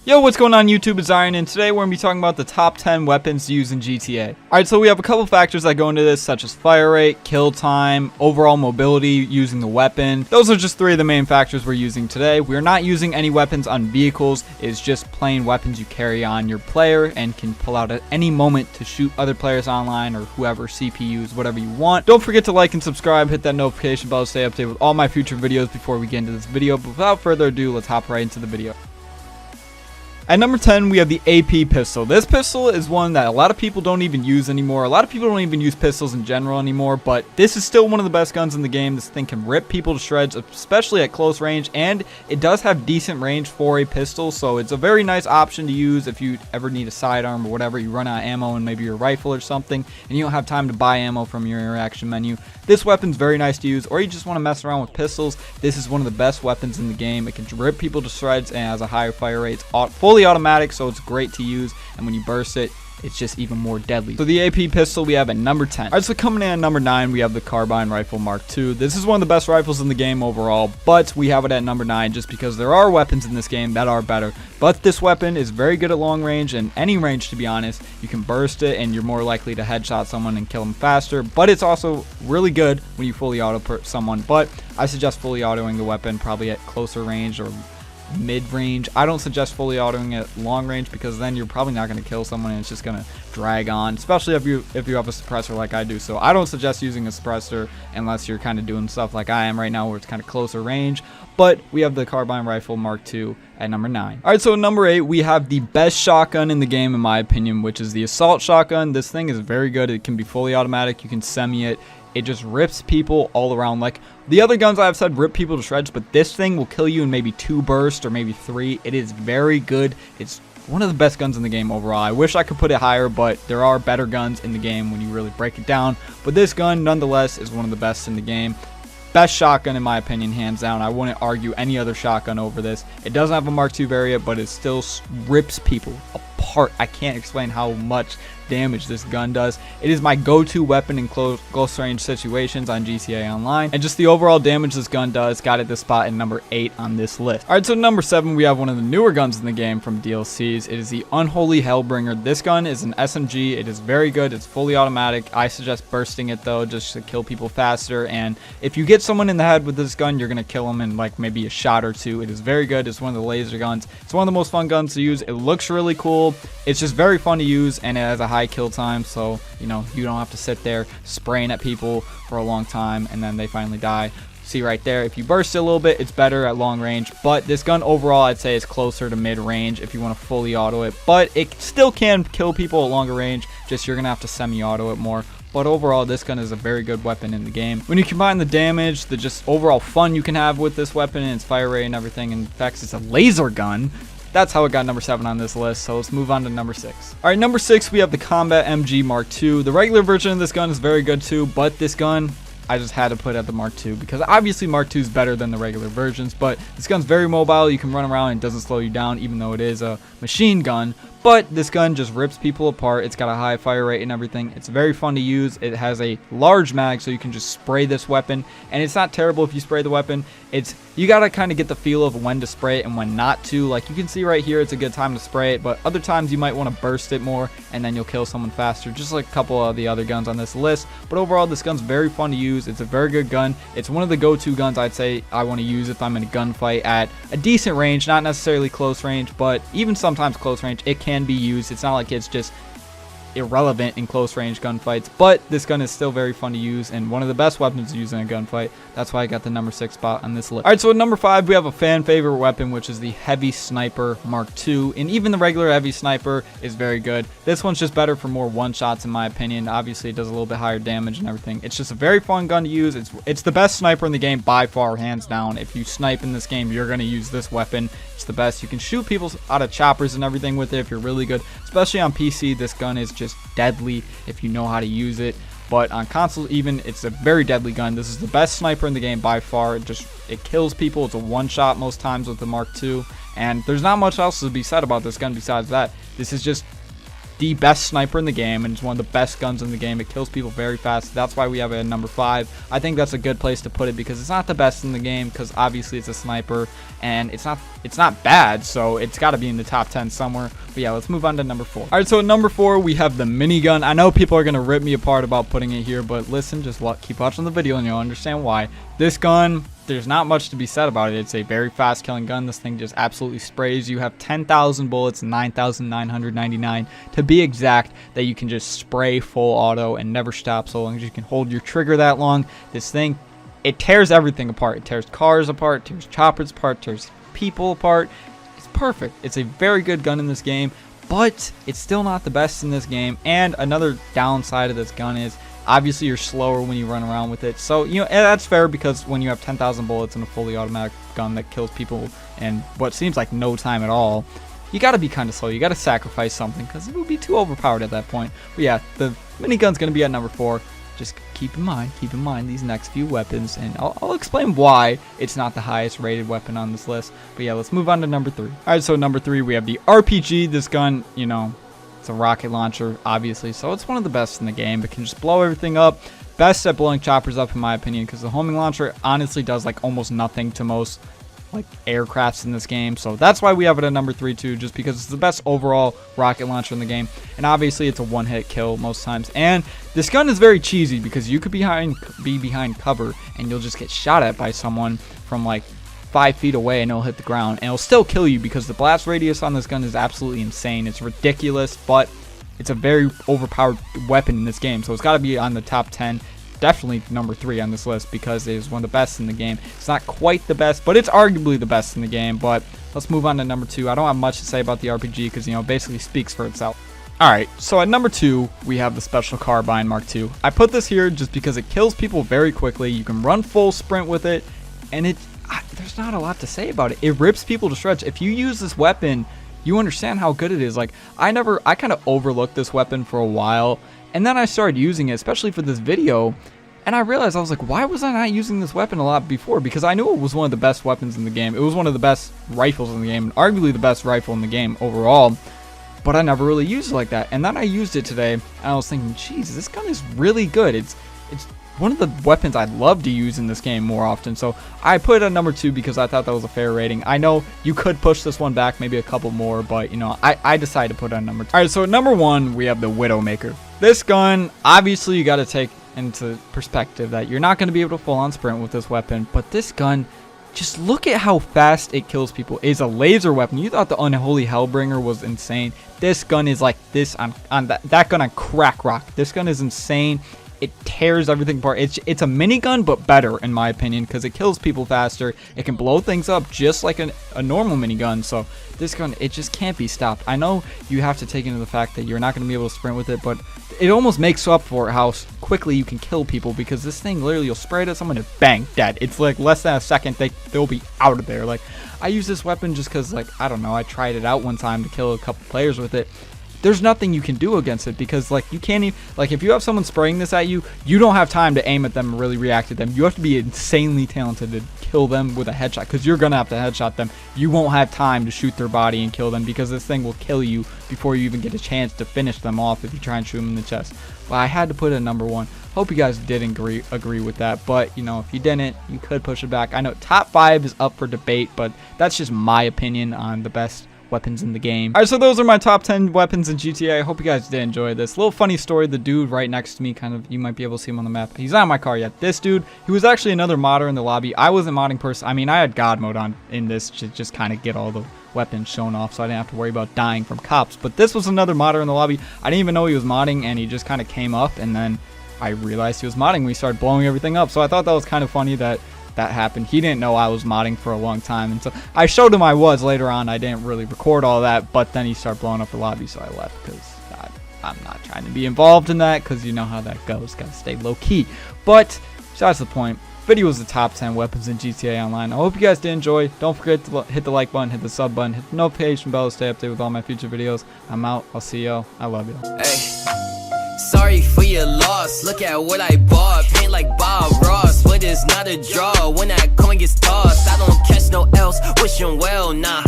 Yo, what's going on YouTube? It's Iron, and today we're going to be talking about the top 10 weapons to use in GTA. Alright, so we have a couple factors that go into this, such as fire rate, kill time, overall mobility using the weapon. Those are just three of the main factors we're using today. We're not using any weapons on vehicles. It's just plain weapons you carry on your player and can pull out at any moment to shoot other players online or whoever, CPUs, whatever you want. Don't forget to like and subscribe, hit that notification bell to stay updated with all my future videos before we get into this video. But without further ado, let's hop right into the video. At number 10, we have the AP pistol. This pistol is one that a lot of people don't even use anymore. A lot of people don't even use pistols in general anymore, but this is still one of the best guns in the game. This thing can rip people to shreds, especially at close range, and it does have decent range for a pistol, so it's a very nice option to use if you ever need a sidearm or whatever. You run out of ammo in maybe your rifle or something, and you don't have time to buy ammo from your interaction menu. This weapon's very nice to use, or you just want to mess around with pistols. This is one of the best weapons in the game. It can rip people to shreds and has a higher fire rate. It's fully automatic, so it's great to use, and when you burst it, it's just even more deadly. So the AP pistol we have at number 10. Alright, so coming in at number 9, we have the carbine rifle Mark II. This is one of the best rifles in the game overall, but we have it at number 9 just because there are weapons in this game that are better. But this weapon is very good at long range and any range, to be honest. You can burst it and you're more likely to headshot someone and kill them faster, but it's also really good when you fully auto someone. But I suggest fully autoing the weapon probably at closer range or mid-range. I don't suggest fully autoing at long range because then you're probably not going to kill someone and it's just going to drag on, especially if you have a suppressor like I do. So I don't suggest using a suppressor unless you're kind of doing stuff like I am right now where it's kind of closer range. But we have the carbine rifle Mark II at number 9. Alright, so at number 8, we have the best shotgun in the game in my opinion, which is the assault shotgun. This thing is very good. It can be fully automatic. You can semi it. It just rips people all around. Like the other guns I've said rip people to shreds, but this thing will kill you in maybe 2 bursts or maybe 3. It is very good. It's one of the best guns in the game overall. I wish I could put it higher, but there are better guns in the game when you really break it down. But this gun, nonetheless, is one of the best in the game. Best shotgun in my opinion, hands down. I wouldn't argue any other shotgun over this. It doesn't have a Mark II variant, but it still rips people apart. I can't explain how much damage this gun does. It is my go-to weapon in close range situations on GTA Online, and just the overall damage this gun does got it this spot at number 8 on this list. Alright, so number 7, we have one of the newer guns in the game from DLCs. It is the Unholy Hellbringer. This gun is an SMG. It is very good. It's fully automatic. I suggest bursting it though, just to kill people faster, and if you get someone in the head with this gun, you're gonna kill them in like maybe a shot or 2. It is very good. It's one of the laser guns. It's one of the most fun guns to use. It looks really cool. It's just very fun to use, and it has a high kill time, so you know you don't have to sit there spraying at people for a long time and then they finally die. See right there, if you burst it a little bit, it's better at long range, but this gun overall I'd say is closer to mid range if you want to fully auto it, but it still can kill people at longer range, just you're gonna have to semi-auto it more. But overall, this gun is a very good weapon in the game. When you combine the damage, the just overall fun you can have with this weapon and its fire rate and everything, and in fact it's a laser gun, that's how it got number 7 on this list. So let's move on to number 6. Alright, number 6, we have the Combat MG Mark II. The regular version of this gun is very good too, but this gun I just had to put at the Mark II because obviously Mark II is better than the regular versions, but this gun's very mobile. You can run around and it doesn't slow you down, even though it is a machine gun. But this gun just rips people apart. It's got a high fire rate and everything. It's very fun to use. It has a large mag, so you can just spray this weapon. And it's not terrible if you spray the weapon. You gotta kind of get the feel of when to spray it and when not to. Like you can see right here, it's a good time to spray it. But other times you might want to burst it more, and then you'll kill someone faster. Just like a couple of the other guns on this list. But overall, this gun's very fun to use. It's a very good gun. It's one of the go-to guns I'd say I want to use if I'm in a gunfight at a decent range. Not necessarily close range, but even sometimes close range. It can be used. It's not like it's just irrelevant in close range gunfights, but this gun is still very fun to use and one of the best weapons to use in a gunfight. That's why I got the number 6 spot on this list. Alright, so at number 5, we have a fan favorite weapon, which is the Heavy Sniper Mark II, and even the regular Heavy Sniper is very good. This one's just better for more one-shots in my opinion. Obviously, it does a little bit higher damage and everything. It's just a very fun gun to use. It's the best sniper in the game by far, hands down. If you snipe in this game, you're going to use this weapon. It's the best. You can shoot people out of choppers and everything with it if you're really good, especially on PC. This gun is just deadly if you know how to use it, but on console even, it's a very deadly gun. This is the best sniper in the game by far. It kills people. It's a one-shot most times with the Mark II, and there's not much else to be said about this gun besides that. This is just the best sniper in the game, and it's one of the best guns in the game. It kills people very fast. That's why we have it at number 5. I think that's a good place to put it because it's not the best in the game, because obviously it's a sniper, and it's not bad, so it's got to be in the top 10 somewhere. But yeah, let's move on to number 4. All right, so at number 4 we have the minigun. I know people are gonna rip me apart about putting it here, but listen, just keep watching the video and you'll understand why. This gun, there's not much to be said about it. It's a very fast killing gun. This thing just absolutely sprays. You have 10,000 bullets, 9,999 to be exact, that you can just spray full auto and never stop so long as you can hold your trigger that long. This thing, it tears everything apart. It tears cars apart, tears choppers apart, tears people apart. It's perfect. It's a very good gun in this game, but it's still not the best in this game. And another downside of this gun is obviously you're slower when you run around with it. So, you know, that's fair, because when you have 10,000 bullets in a fully automatic gun that kills people in what seems like no time at all, you got to be kind of slow. You got to sacrifice something because it would be too overpowered at that point. But yeah, the minigun's going to be at number 4. Just keep in mind these next few weapons, and I'll explain why it's not the highest rated weapon on this list. But yeah, let's move on to number 3. All right, so number 3 we have the RPG. This gun, you know, it's a rocket launcher, obviously, so it's one of the best in the game. It can just blow everything up. Best at blowing choppers up, in my opinion, because the homing launcher honestly does like almost nothing to most like aircrafts in this game. So that's why we have it at number 3 too, just because it's the best overall rocket launcher in the game. And obviously it's a one-hit kill most times. And this gun is very cheesy because you could be behind cover and you'll just get shot at by someone from like 5 feet away and it'll hit the ground and it'll still kill you, because the blast radius on this gun is absolutely insane. It's ridiculous, but it's a very overpowered weapon in this game, so it's got to be on the top 10. Definitely number 3 on this list because it is one of the best in the game. It's not quite the best, but it's arguably the best in the game. But let's move on to number 2. I don't have much to say about the RPG because, you know, it basically speaks for itself. Alright, so at number 2, we have the Special Carbine Mark II. I put this here just because it kills people very quickly. You can run full sprint with it, and there's not a lot to say about it. It rips people to shreds. If you use this weapon, you understand how good it is. Like, I kind of overlooked this weapon for a while, and then I started using it, especially for this video, and I realized, I was like, why was I not using this weapon a lot before? Because I knew it was one of the best weapons in the game. It was one of the best rifles in the game, and arguably the best rifle in the game overall, but I never really used it like that. And then I used it today, and I was thinking, geez, this gun is really good. It's one of the weapons I'd love to use in this game more often. So I put it at number 2 because I thought that was a fair rating. I know you could push this one back maybe a couple more, but, you know, I decided to put it at number 2. All right, so at number 1, we have the Widowmaker. This gun, obviously you got to take into perspective that you're not going to be able to full on sprint with this weapon, but this gun, just look at how fast it kills people. It's a laser weapon. You thought the Unholy Hellbringer was insane. This gun is like this on that gun on crack rock. This gun is insane. It tears everything apart. It's a minigun, but better in my opinion, because it kills people faster. It can blow things up just like a normal minigun. So this gun, it just can't be stopped. I know you have to take into the fact that you're not going to be able to sprint with it, but it almost makes up for how quickly you can kill people, because this thing literally, you'll spray it at someone and bang, dead. It's like less than a second, they'll be out of there. Like, I use this weapon just because, like, I don't know, I tried it out one time to kill a couple players with it. There's nothing you can do against it, because like you can't even, like, if you have someone spraying this at you, you don't have time to aim at them and really react to them. You have to be insanely talented to kill them with a headshot, because you're gonna have to headshot them. You won't have time to shoot their body and kill them, because this thing will kill you before you even get a chance to finish them off if you try and shoot them in the chest. Well, I had to put it at number 1. Hope you guys did agree with that, but you know, if you didn't, you could push it back. I know top 5 is up for debate, but that's just my opinion on the best weapons in the game. Alright, so those are my top 10 weapons in GTA. I hope you guys did enjoy this. Little funny story, the dude right next to me, kind of, you might be able to see him on the map. He's not in my car yet. This dude, he was actually another modder in the lobby. I wasn't modding person. I mean, I had God mode on in this to just kind of get all the weapons shown off, so I didn't have to worry about dying from cops. But this was another modder in the lobby. I didn't even know he was modding, and he just kind of came up, and then I realized he was modding. We started blowing everything up, so I thought that was kind of funny that happened. He didn't know I was modding for a long time, and so I showed him I was later on. I didn't really record all that, but then he started blowing up the lobby, so I left, because I'm not trying to be involved in that, because you know how that goes. Gotta stay low-key. But that's the point. Video was the top 10 weapons in GTA Online. I hope you guys did enjoy. Don't forget to hit the like button, hit the sub button, hit the notification bell to stay updated with all my future videos. I'm out. I'll see y'all. I love y'all. Hey. Sorry for your loss, look at what I bought. Paint like Bob Ross, but it's not a draw. When that coin gets tossed, I don't catch no else, wishing well, nah.